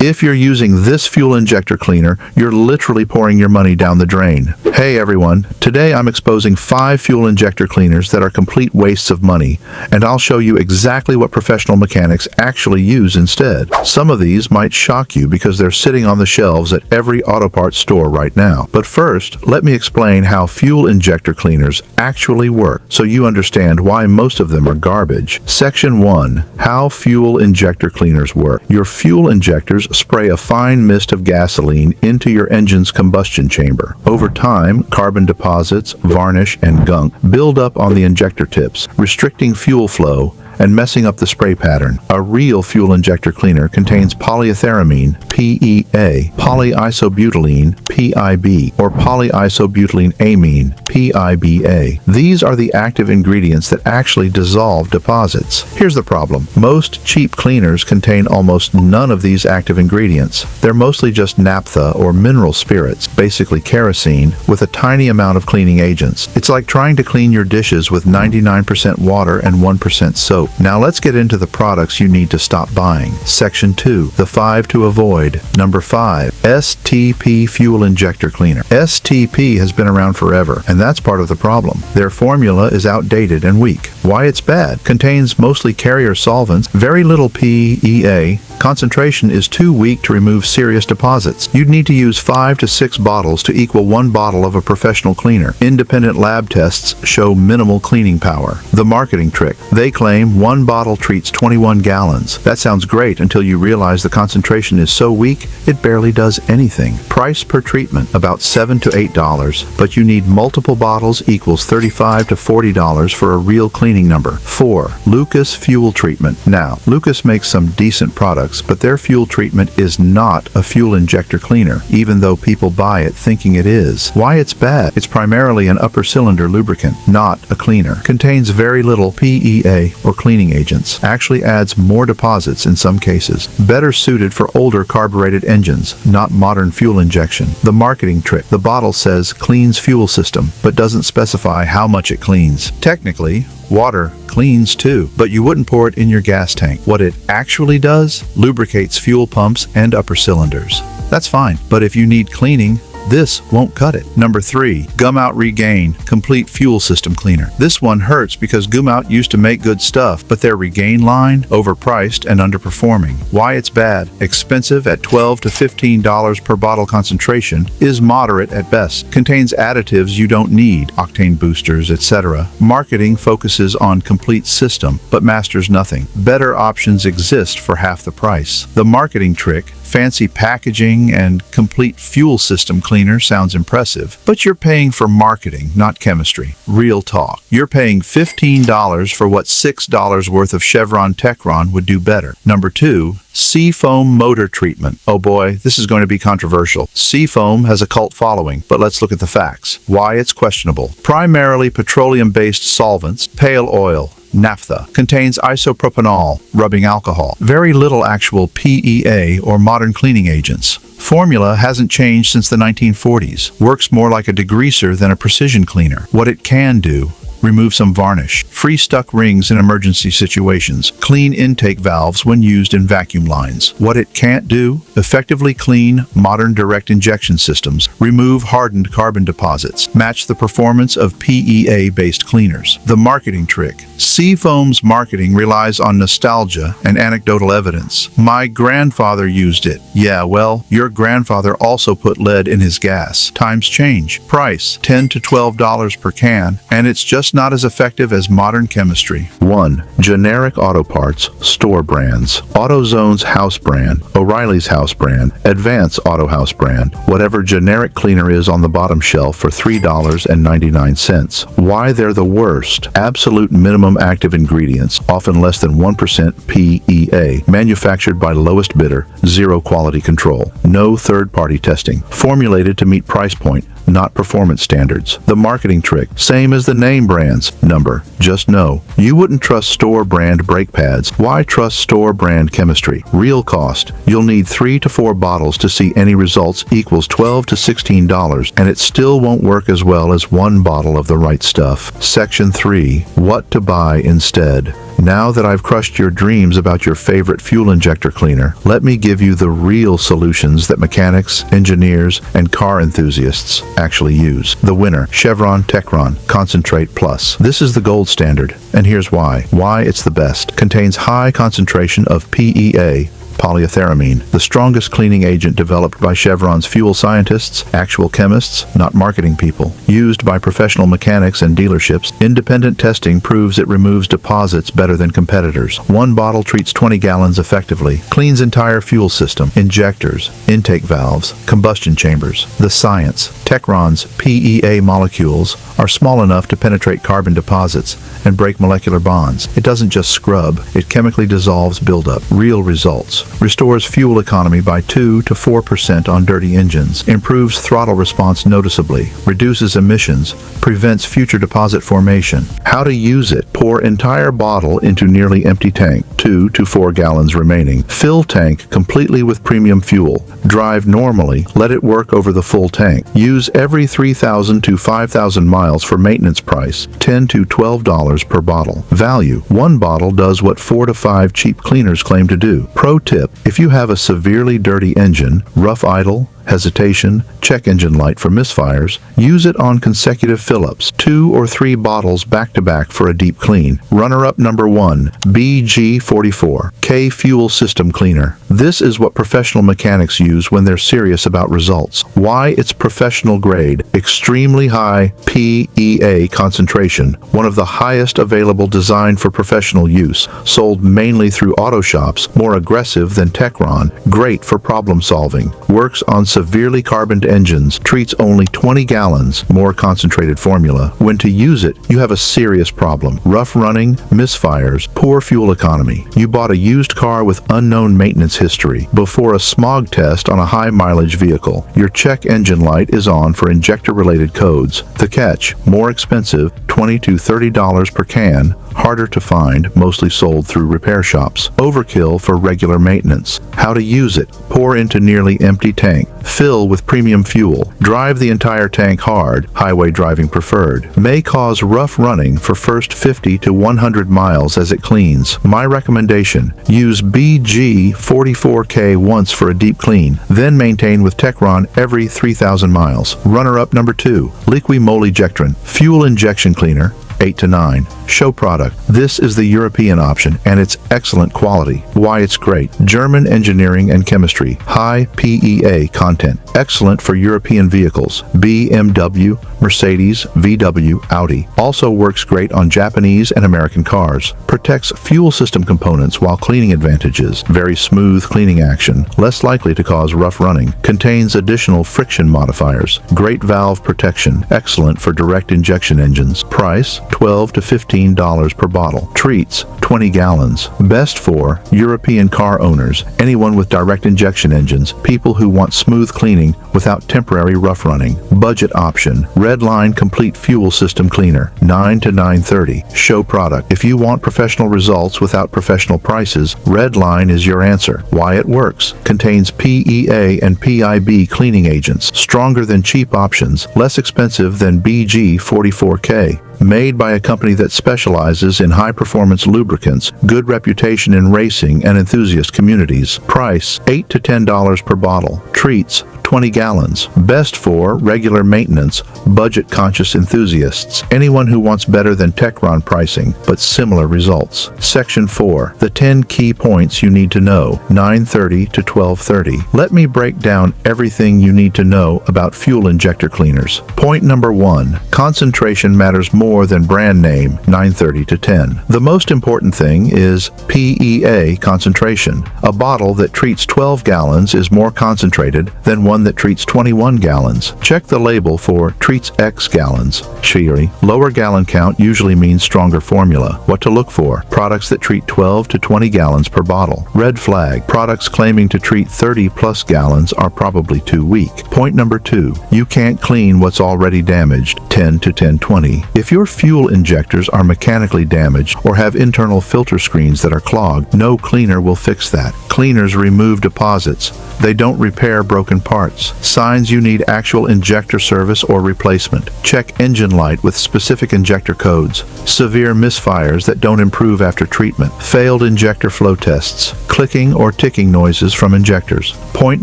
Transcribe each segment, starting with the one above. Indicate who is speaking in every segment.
Speaker 1: If you're using this fuel injector cleaner, you're literally pouring your money down the drain. Hey everyone, today I'm exposing 5 fuel injector cleaners that are complete wastes of money, and I'll show you exactly what professional mechanics actually use instead. Some of these might shock you because they're sitting on the shelves at every auto parts store right now. But first, let me explain how fuel injector cleaners actually work so you understand why most of them are garbage. Section 1. How fuel injector cleaners work. Your fuel injectors spray a fine mist of gasoline into your engine's combustion chamber. Over time, carbon deposits, varnish, and gunk build up on the injector tips, restricting fuel flow and messing up the spray pattern. A real fuel injector cleaner contains polyiethyramine, PEA, polyisobutylene, PIB, or polyisobutylene amine, PIBA. These are the active ingredients that actually dissolve deposits. Here's the problem. Most cheap cleaners contain almost none of these active ingredients. They're mostly just naphtha or mineral spirits, basically kerosene, with a tiny amount of cleaning agents. It's like trying to clean your dishes with 99% water and 1% soap. Now let's get into the products you need to stop buying. Section 2. The 5 to avoid. Number 5. STP Fuel Injector Cleaner. STP has been around forever, and that's part of the problem. Their formula is outdated and weak. Why it's bad? Contains mostly carrier solvents, very little PEA, concentration is too weak to remove serious deposits. You'd need to use 5 to 6 bottles to equal 1 bottle of a professional cleaner. Independent lab tests show minimal cleaning power. The marketing trick. They claim 1 bottle treats 21 gallons. That sounds great until you realize the concentration is so weak, it barely does anything. Price per treatment, about $7 to $8, but you need multiple bottles equals $35 to $40 for a real cleaning number. 4. Lucas Fuel Treatment. Now, Lucas makes some decent products, but their fuel treatment is not a fuel injector cleaner, even though people buy it thinking it is. Why it's bad? It's primarily an upper cylinder lubricant, not a cleaner. Contains very little PEA or cleaning agents. Actually adds more deposits in some cases. Better suited for older carbureted engines, not modern fuel injection. The marketing trick. The bottle says cleans fuel system, but doesn't specify how much it cleans. Technically, water cleans too, but you wouldn't pour it in your gas tank. What it actually does, lubricates fuel pumps and upper cylinders. That's fine, but if you need cleaning, this won't cut it. Number 3. Gumout Regain Complete Fuel System Cleaner. This one hurts because Gumout used to make good stuff, but their Regain line, overpriced and underperforming. Why it's bad? Expensive at $12 to $15 per bottle concentration, is moderate at best. Contains additives you don't need, octane boosters, etc. Marketing focuses on complete system, but masters nothing. Better options exist for half the price. The marketing trick. Fancy packaging and complete fuel system cleaner sounds impressive, but you're paying for marketing, not chemistry. Real talk. You're paying $15 for what $6 worth of Chevron Techron would do better. Number 2. Seafoam Motor Treatment. Oh boy, this is going to be controversial. Seafoam has a cult following, but let's look at the facts. Why it's questionable. Primarily petroleum-based solvents, pale oil, naphtha. Contains isopropanol, rubbing alcohol. Very little actual PEA or modern cleaning agents. Formula hasn't changed since the 1940s. Works more like a degreaser than a precision cleaner. What it can do: remove some varnish, free stuck rings in emergency situations, clean intake valves when used in vacuum lines. What it can't do: effectively clean modern direct injection systems, remove hardened carbon deposits, match the performance of PEA-based cleaners. The marketing trick. Seafoam's marketing relies on nostalgia and anecdotal evidence. My grandfather used it. Yeah, well, your grandfather also put lead in his gas. Times change. Price: $10 to $12 per can, and it's just not as effective as modern chemistry. 1. Generic auto parts, store brands. AutoZone's house brand, O'Reilly's house brand, Advance Auto house brand, whatever generic cleaner is on the bottom shelf for $3.99. Why they're the worst? Absolute minimum active ingredients, often less than 1% PEA, manufactured by lowest bidder, zero quality control, no third-party testing, formulated to meet price point, not performance standards. The marketing trick, same as the name brands. Number, just know, you wouldn't trust store brand brake pads. Why trust store brand chemistry? Real cost, you'll need 3 to 4 bottles to see any results equals $12 to $16, and it still won't work as well as 1 bottle of the right stuff. Section 3. What to buy instead. Now that I've crushed your dreams about your favorite fuel injector cleaner, let me give you the real solutions that mechanics, engineers, and car enthusiasts actually use. The winner, Chevron Techron Concentrate Plus. This is the gold standard, and here's why. Why it's the best. Contains high concentration of PEA, polyethyramine, the strongest cleaning agent developed by Chevron's fuel scientists, actual chemists, not marketing people. Used by professional mechanics and dealerships, independent testing proves it removes deposits better than competitors. One bottle treats 20 gallons effectively, cleans entire fuel system, injectors, intake valves, combustion chambers. The science. Techron's PEA molecules are small enough to penetrate carbon deposits and break molecular bonds. It doesn't just scrub, it chemically dissolves buildup. Real results. Restores fuel economy by 2 to 4% on dirty engines, improves throttle response noticeably, reduces emissions, prevents future deposit formation. How to use it. Pour entire bottle into nearly empty tank, 2 to 4 gallons remaining. Fill tank completely with premium fuel. Drive normally, let it work over the full tank. Use every 3,000 to 5,000 miles for maintenance price, $10 to $12 per bottle. Value. One bottle does what 4 to 5 cheap cleaners claim to do. Pro tip, if you have a severely dirty engine, rough idle, hesitation, check engine light for misfires, use it on consecutive fill-ups, 2 or 3 bottles back-to-back for a deep clean. Runner-up number 1, BG44K Fuel System Cleaner. This is what professional mechanics use when they're serious about results. Why it's professional grade, extremely high PEA concentration, one of the highest available designed for professional use, sold mainly through auto shops, more aggressive than Techron, great for problem solving, works on severely carboned engines, treats only 20 gallons, more concentrated formula. When to use it, you have a serious problem. Rough running, misfires, poor fuel economy. You bought a used car with unknown maintenance history before a smog test on a high mileage vehicle. Your check engine light is on for injector-related codes. The catch, more expensive, $20 to $30 per can, harder to find, mostly sold through repair shops. Overkill for regular maintenance. How to use it. Pour into nearly empty tank. Fill with premium fuel. Drive the entire tank hard, highway driving preferred. May cause rough running for first 50 to 100 miles as it cleans. My recommendation, use BG44K once for a deep clean, then maintain with Techron every 3,000 miles. Runner-up number 2, Liqui-Moly-Jectrin Fuel Injection Cleaner, 8 to 9. Show product. This is the European option, and it's excellent quality. Why it's great. German engineering and chemistry. High PEA content. Excellent for European vehicles. BMW, Mercedes, VW, Audi. Also works great on Japanese and American cars. Protects fuel system components while cleaning advantages. Very smooth cleaning action. Less likely to cause rough running. Contains additional friction modifiers. Great valve protection. Excellent for direct injection engines. Price, $12 to $15 per bottle. Treats, 20 gallons. Best for European car owners, anyone with direct injection engines, people who want smooth cleaning without temporary rough running. Budget option, Redline Complete Fuel System Cleaner, $9 to $9.30. Show product. If you want professional results without professional prices, Redline is your answer. Why it works. Contains PEA and PIB cleaning agents, stronger than cheap options, less expensive than BG44K. Made by a company that specializes in high-performance lubricants, good reputation in racing and enthusiast communities. Price, $8 to $10 per bottle. Treats, 20 gallons. Best for regular maintenance, budget-conscious enthusiasts. Anyone who wants better than Techron pricing, but similar results. Section 4. The 10 key points you need to know. 9:30 to 12:30. Let me break down everything you need to know about fuel injector cleaners. Point number 1. Concentration matters more than brand name. 9:30 to 10. The most important thing is PEA concentration. A bottle that treats 12 gallons is more concentrated than one that treats 21 gallons. Check the label for treats X gallons. Cheery. Lower gallon count usually means stronger formula. What to look for? Products that treat 12 to 20 gallons per bottle. Red flag. Products claiming to treat 30 plus gallons are probably too weak. Point number 2. You can't clean what's already damaged. 10 to 1020. If your fuel injectors are mechanically damaged or have internal filter screens that are clogged, no cleaner will fix that. Cleaners remove deposits. They don't repair broken parts. parts. Signs you need actual injector service or replacement. Check engine light with specific injector codes. Severe misfires that don't improve after treatment. Failed injector flow tests. Clicking or ticking noises from injectors. Point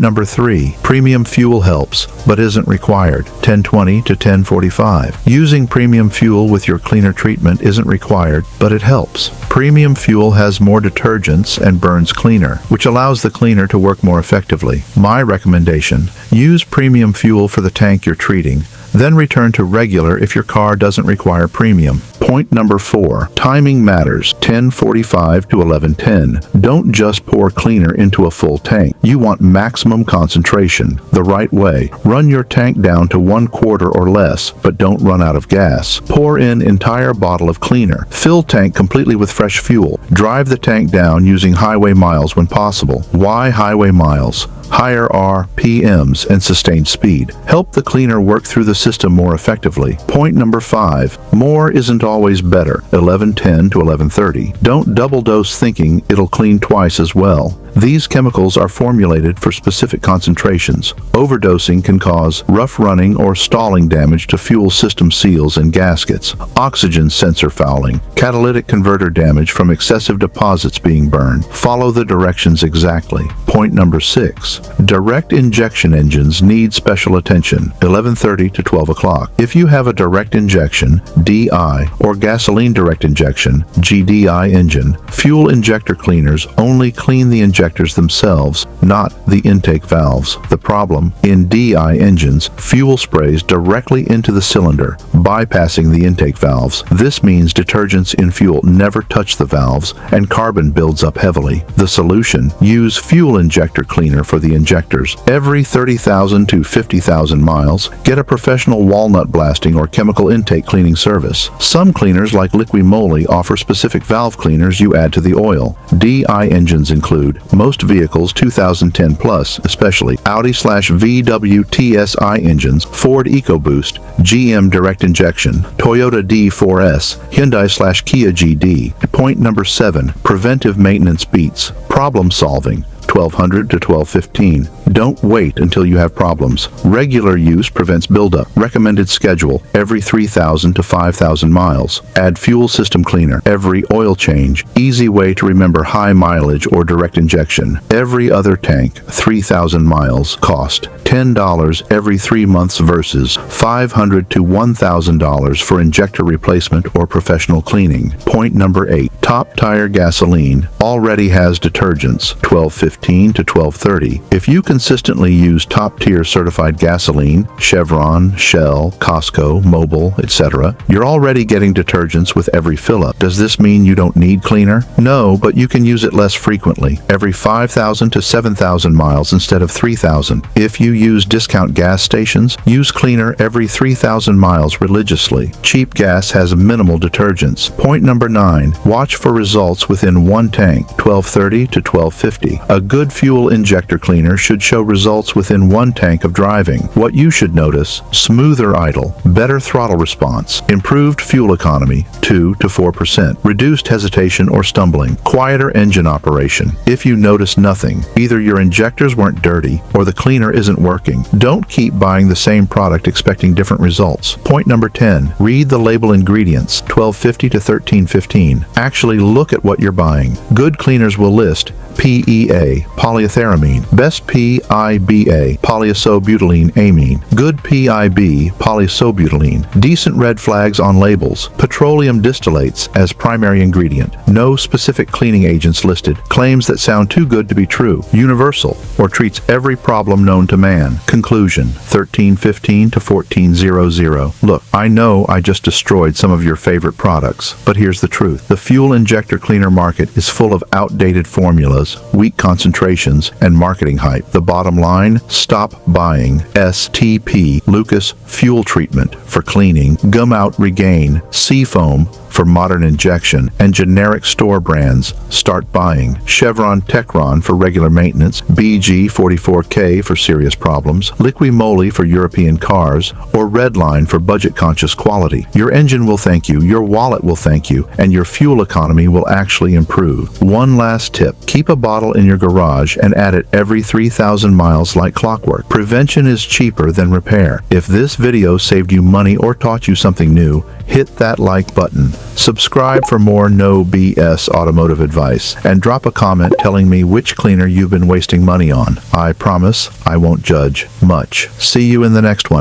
Speaker 1: number 3. Premium fuel helps, but isn't required. 1020 to 1045. Using premium fuel with your cleaner treatment isn't required, but it helps. Premium fuel has more detergents and burns cleaner, which allows the cleaner to work more effectively. My recommendation: use premium fuel for the tank you're treating, then return to regular if your car doesn't require premium. Point number 4. Timing matters. 1045 to 1110. Don't just pour cleaner into a full tank. You want maximum concentration. The right way. Run your tank down to 1/4 or less, but don't run out of gas. Pour in entire bottle of cleaner. Fill tank completely with fresh fuel. Drive the tank down using highway miles when possible. Why highway miles? Higher RPMs and sustained speed help the cleaner work through the system more effectively. Point number 5. More isn't always better. 1110 to 1130. Don't double dose thinking it'll clean twice as well. These chemicals are formulated for specific concentrations. Overdosing can cause rough running or stalling damage to fuel system seals and gaskets, oxygen sensor fouling, catalytic converter damage from excessive deposits being burned. Follow the directions exactly. Point number 6. Direct injection engines need special attention. 1130 to 12 o'clock. If you have a direct injection, DI, or gasoline direct injection, GDI engine, fuel injector cleaners only clean the injectors themselves, not the intake valves. The problem: in DI engines, fuel sprays directly into the cylinder, bypassing the intake valves. This means detergents in fuel never touch the valves, and carbon builds up heavily. The solution: use fuel injector cleaner for the injectors. Every 30,000 to 50,000 miles, get a professional walnut blasting or chemical intake cleaning service. Some cleaners like Liqui Moly offer specific valve cleaners you add to the oil. DI engines include most vehicles 2010 plus, especially Audi/VW TSI engines, Ford EcoBoost, GM direct injection, Toyota D4S, Hyundai/Kia GD. Point number 7. Preventive maintenance beats. Problem solving. 1200 to 1215. Don't wait until you have problems. Regular use prevents buildup. Recommended schedule: every 3,000 to 5,000 miles. Add fuel system cleaner every oil change. Easy way to remember high mileage or direct injection. Every other tank, 3,000 miles. Cost: $10 every 3 months versus $500 to $1,000 for injector replacement or professional cleaning. Point number 8. Top tire gasoline already has detergents. 1215 to 1230. If you consistently use top-tier certified gasoline, Chevron, Shell, Costco, Mobil, etc., you're already getting detergents with every fill-up. Does this mean you don't need cleaner? No, but you can use it less frequently, every 5,000 to 7,000 miles instead of 3,000. If you use discount gas stations, use cleaner every 3,000 miles religiously. Cheap gas has minimal detergents. Point number 9. Watch for results within one tank, 1230 to 1250. A good fuel injector cleaner should show results within one tank of driving. What you should notice: smoother idle, better throttle response, improved fuel economy, 2 to 4%, reduced hesitation or stumbling, quieter engine operation. If you notice nothing, either your injectors weren't dirty or the cleaner isn't working. Don't keep buying the same product expecting different results. Point number 10. Read the label ingredients, 1250 to 1315. Actually look at what you're buying. Good cleaners will list PEA, polyethyramine, best PIBA, polyisobutylene amine, good PIB, polyisobutylene, decent red flags on labels, petroleum distillates as primary ingredient, no specific cleaning agents listed, claims that sound too good to be true, universal, or treats every problem known to man. Conclusion, 1315 to 1400. Look, I know I just destroyed some of your favorite products, but here's the truth. The fuel injector cleaner market is full of outdated formulas, weak concentrations, and marketing hype. The bottom line: stop buying STP Lucas fuel treatment for cleaning, Gum Out Regain, Seafoam, for modern injection, and generic store brands, start buying. Chevron Techron for regular maintenance, BG44K for serious problems, Liqui Moly for European cars, or Redline for budget-conscious quality. Your engine will thank you, your wallet will thank you, and your fuel economy will actually improve. One last tip: keep a bottle in your garage and add it every 3,000 miles like clockwork. Prevention is cheaper than repair. If this video saved you money or taught you something new, hit that like button. Subscribe for more no BS automotive advice, and drop a comment telling me which cleaner you've been wasting money on. I promise I won't judge much. See you in the next one.